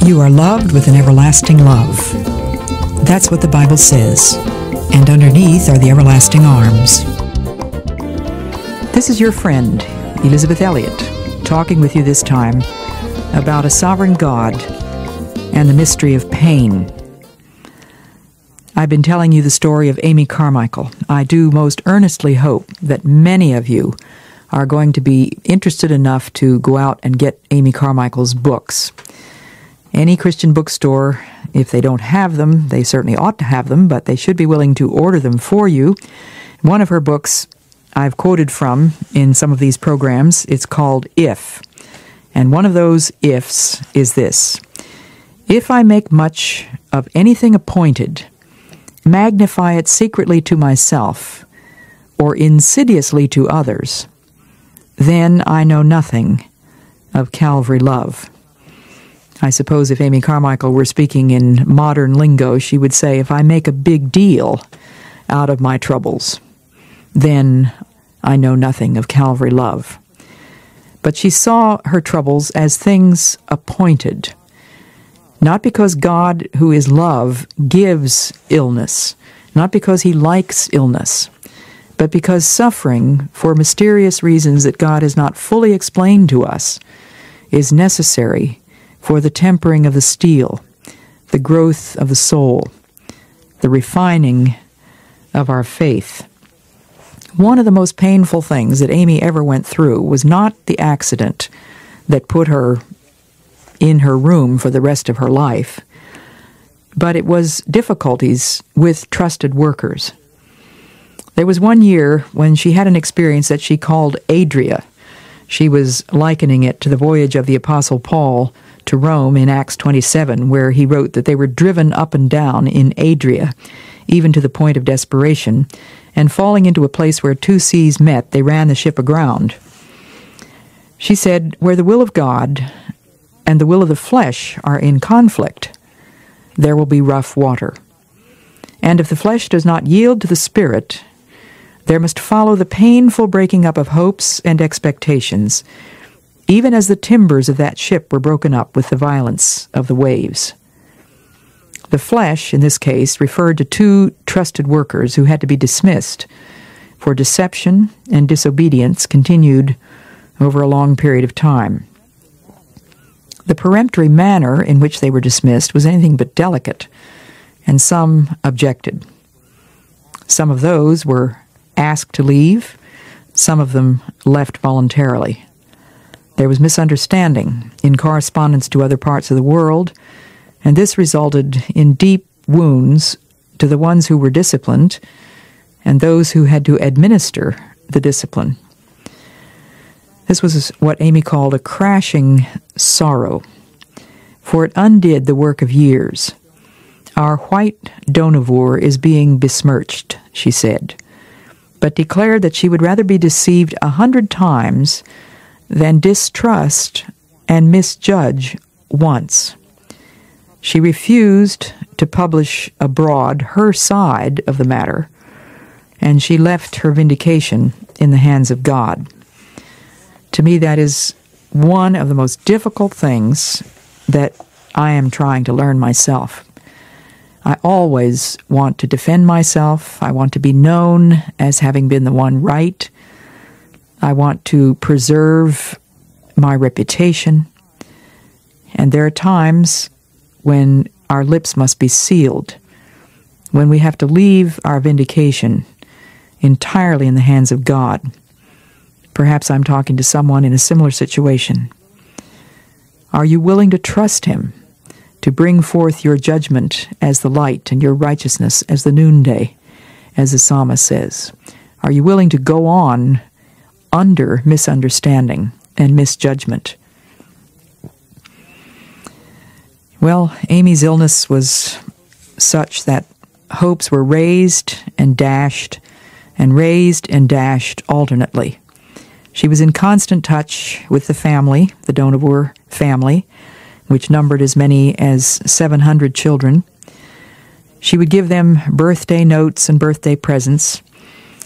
You are loved with an everlasting love. That's what the Bible says. And underneath are the everlasting arms. This is your friend, Elizabeth Elliot, talking with you this time about a sovereign God and the mystery of pain. I've been telling you the story of Amy Carmichael. I do most earnestly hope that many of you are going to be interested enough to go out and get Amy Carmichael's books. Any Christian bookstore, if they don't have them, they certainly ought to have them, but they should be willing to order them for you. One of her books I've quoted from in some of these programs. It's called If. And one of those ifs is this: if I make much of anything appointed, magnify it secretly to myself, or insidiously to others, then I know nothing of Calvary love. I suppose if Amy Carmichael were speaking in modern lingo, she would say, if I make a big deal out of my troubles, then I know nothing of Calvary love. But she saw her troubles as things appointed, not because God, who is love, gives illness, not because he likes illness, but because suffering, for mysterious reasons that God has not fully explained to us, is necessary for the tempering of the steel, the growth of the soul, the refining of our faith. One of the most painful things that Amy ever went through was not the accident that put her in her room for the rest of her life, but it was difficulties with trusted workers. There was one year when she had an experience that she called Adria. She was likening it to the voyage of the Apostle Paul to Rome in Acts 27, where he wrote that they were driven up and down in Adria, even to the point of desperation, and falling into a place where two seas met, they ran the ship aground. She said, where the will of God and the will of the flesh are in conflict, there will be rough water. And if the flesh does not yield to the Spirit, there must follow the painful breaking up of hopes and expectations, even as the timbers of that ship were broken up with the violence of the waves. The flesh, in this case, referred to two trusted workers who had to be dismissed for deception and disobedience continued over a long period of time. The peremptory manner in which they were dismissed was anything but delicate, and some objected. Some of those were asked to leave, some of them left voluntarily. There was misunderstanding in correspondence to other parts of the world, and this resulted in deep wounds to the ones who were disciplined and those who had to administer the discipline. This was what Amy called a crashing sorrow, for it undid the work of years. Our white donavoir is being besmirched, she said, but declared that she would rather be deceived 100 times than distrust and misjudge once. She refused to publish abroad her side of the matter, and she left her vindication in the hands of God. To me, that is one of the most difficult things that I am trying to learn myself. I always want to defend myself. I want to be known as having been the one right. I want to preserve my reputation. And there are times when our lips must be sealed, when we have to leave our vindication entirely in the hands of God. Perhaps I'm talking to someone in a similar situation. Are you willing to trust him to bring forth your judgment as the light and your righteousness as the noonday, as the psalmist says? Are you willing to go on under misunderstanding and misjudgment? Well, Amy's illness was such that hopes were raised and dashed alternately. She was in constant touch with the family, the Donavoir family, which numbered as many as 700 children. She would give them birthday notes and birthday presents.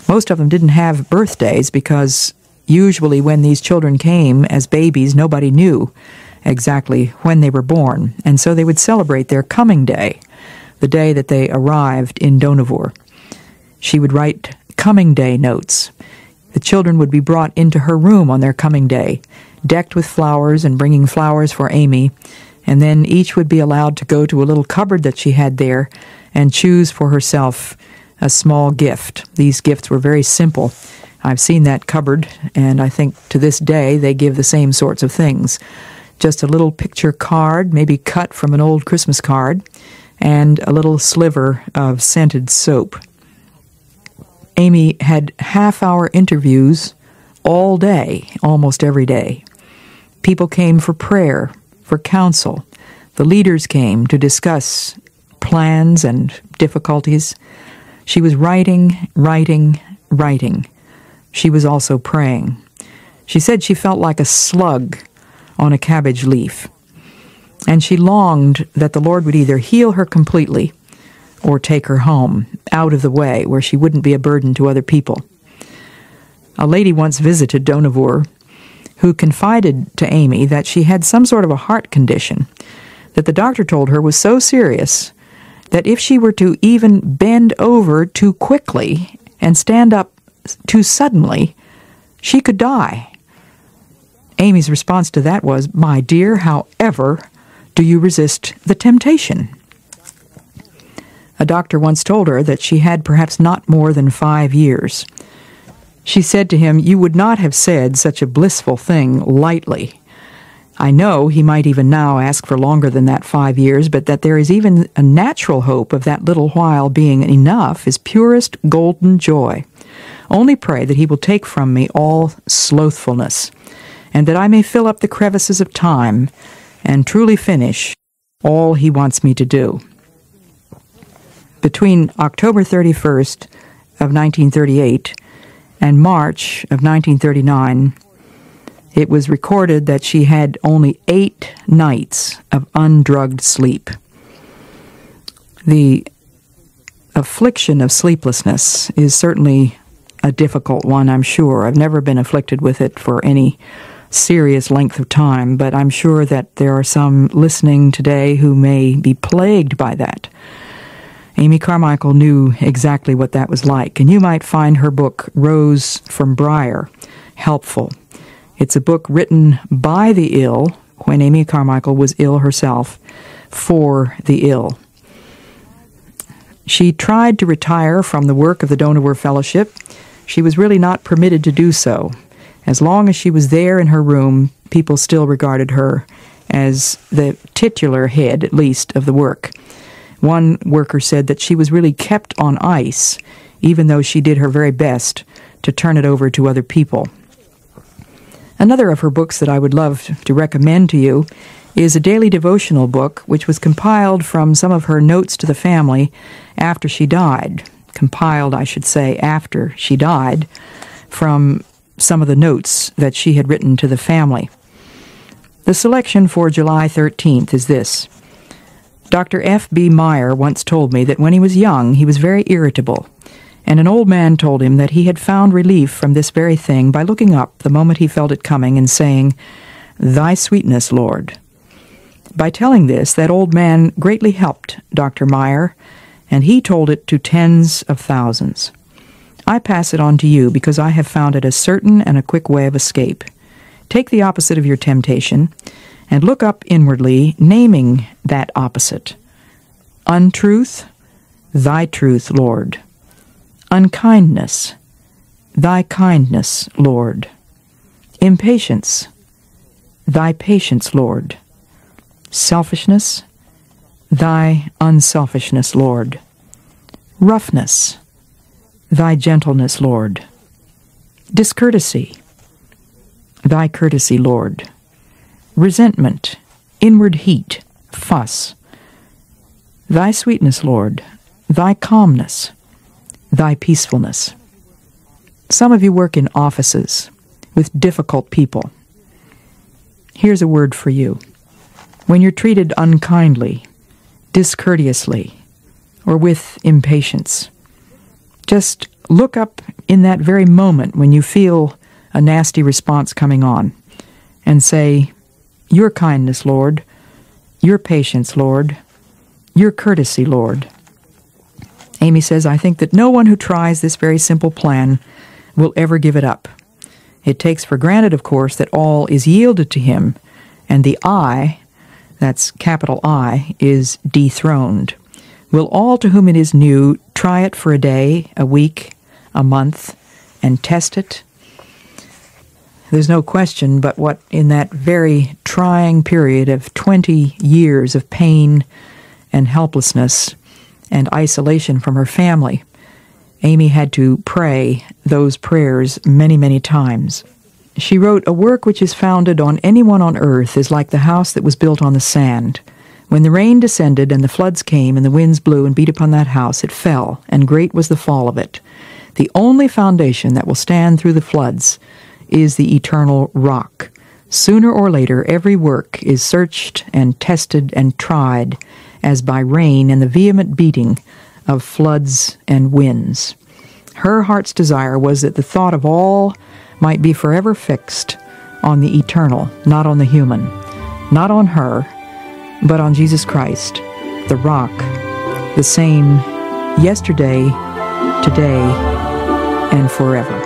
Most of them didn't have birthdays because usually when these children came as babies, nobody knew. exactly when they were born, and so they would celebrate their coming day, the day that they arrived in Dohnavur. She would write coming day notes. The children would be brought into her room on their coming day, decked with flowers and bringing flowers for Amy, and then each would be allowed to go to a little cupboard that she had there and choose for herself a small gift. These gifts were very simple. I've seen that cupboard, and I think to this day they give the same sorts of things. Just a little picture card, maybe cut from an old Christmas card, and a little sliver of scented soap. Amy had half-hour interviews all day, almost every day. People came for prayer, for counsel. The leaders came to discuss plans and difficulties. She was writing. She was also praying. She said she felt like a slug on a cabbage leaf, and she longed that the Lord would either heal her completely or take her home, out of the way, where she wouldn't be a burden to other people. A lady once visited Dohnavur who confided to Amy that she had some sort of a heart condition that the doctor told her was so serious that if she were to even bend over too quickly and stand up too suddenly, she could die. Amy's response to that was, "My dear, however do you resist the temptation?" A doctor once told her that she had perhaps not more than 5 years. She said to him, "You would not have said such a blissful thing lightly. I know he might even now ask for longer than that 5 years, but that there is even a natural hope of that little while being enough is purest golden joy. Only pray that he will take from me all slothfulness, and that I may fill up the crevices of time and truly finish all he wants me to do." Between October 31st of 1938 and March of 1939, it was recorded that she had only 8 nights of undrugged sleep. The affliction of sleeplessness is certainly a difficult one, I'm sure. I've never been afflicted with it for any serious length of time, but I'm sure that there are some listening today who may be plagued by that. Amy Carmichael knew exactly what that was like, and you might find her book, Rose from Briar, helpful. It's a book written by the ill, when Amy Carmichael was ill herself, for the ill. She tried to retire from the work of the Dohnavur Fellowship. She was really not permitted to do so. As long as she was there in her room, people still regarded her as the titular head, at least, of the work. One worker said that she was really kept on ice, even though she did her very best to turn it over to other people. Another of her books that I would love to recommend to you is a daily devotional book, which was compiled from some of her notes to the family after she died. Compiled, I should say, after she died, from some of the notes that she had written to the family. The selection for July 13th is this. Dr. F.B. Meyer once told me that when he was young, he was very irritable, and an old man told him that he had found relief from this very thing by looking up the moment he felt it coming and saying, "Thy sweetness, Lord." By telling this, that old man greatly helped Dr. Meyer, and he told it to tens of thousands. I pass it on to you because I have found it a certain and a quick way of escape. Take the opposite of your temptation, and look up inwardly, naming that opposite. Untruth, thy truth, Lord. Unkindness, thy kindness, Lord. Impatience, thy patience, Lord. Selfishness, thy unselfishness, Lord. Roughness, thy gentleness, Lord. Discourtesy, thy courtesy, Lord. Resentment, inward heat, fuss. Thy sweetness, Lord, thy calmness, thy peacefulness. Some of you work in offices with difficult people. Here's a word for you. When you're treated unkindly, discourteously, or with impatience, just look up in that very moment when you feel a nasty response coming on and say, your kindness, Lord, your patience, Lord, your courtesy, Lord. Amy says, I think that no one who tries this very simple plan will ever give it up. It takes for granted, of course, that all is yielded to him, and the I, that's capital I, is dethroned. Will all to whom it is new try it for a day, a week, a month, and test it? There's no question but what in that very trying period of 20 years of pain and helplessness and isolation from her family, Amy had to pray those prayers many, many times. She wrote, "A work which is founded on anyone on earth is like the house that was built on the sand. When the rain descended and the floods came and the winds blew and beat upon that house, it fell, and great was the fall of it. The only foundation that will stand through the floods is the eternal rock. Sooner or later, every work is searched and tested and tried, as by rain and the vehement beating of floods and winds." Her heart's desire was that the thought of all might be forever fixed on the eternal, not on the human, not on her, but on Jesus Christ, the rock, the same yesterday, today, and forever.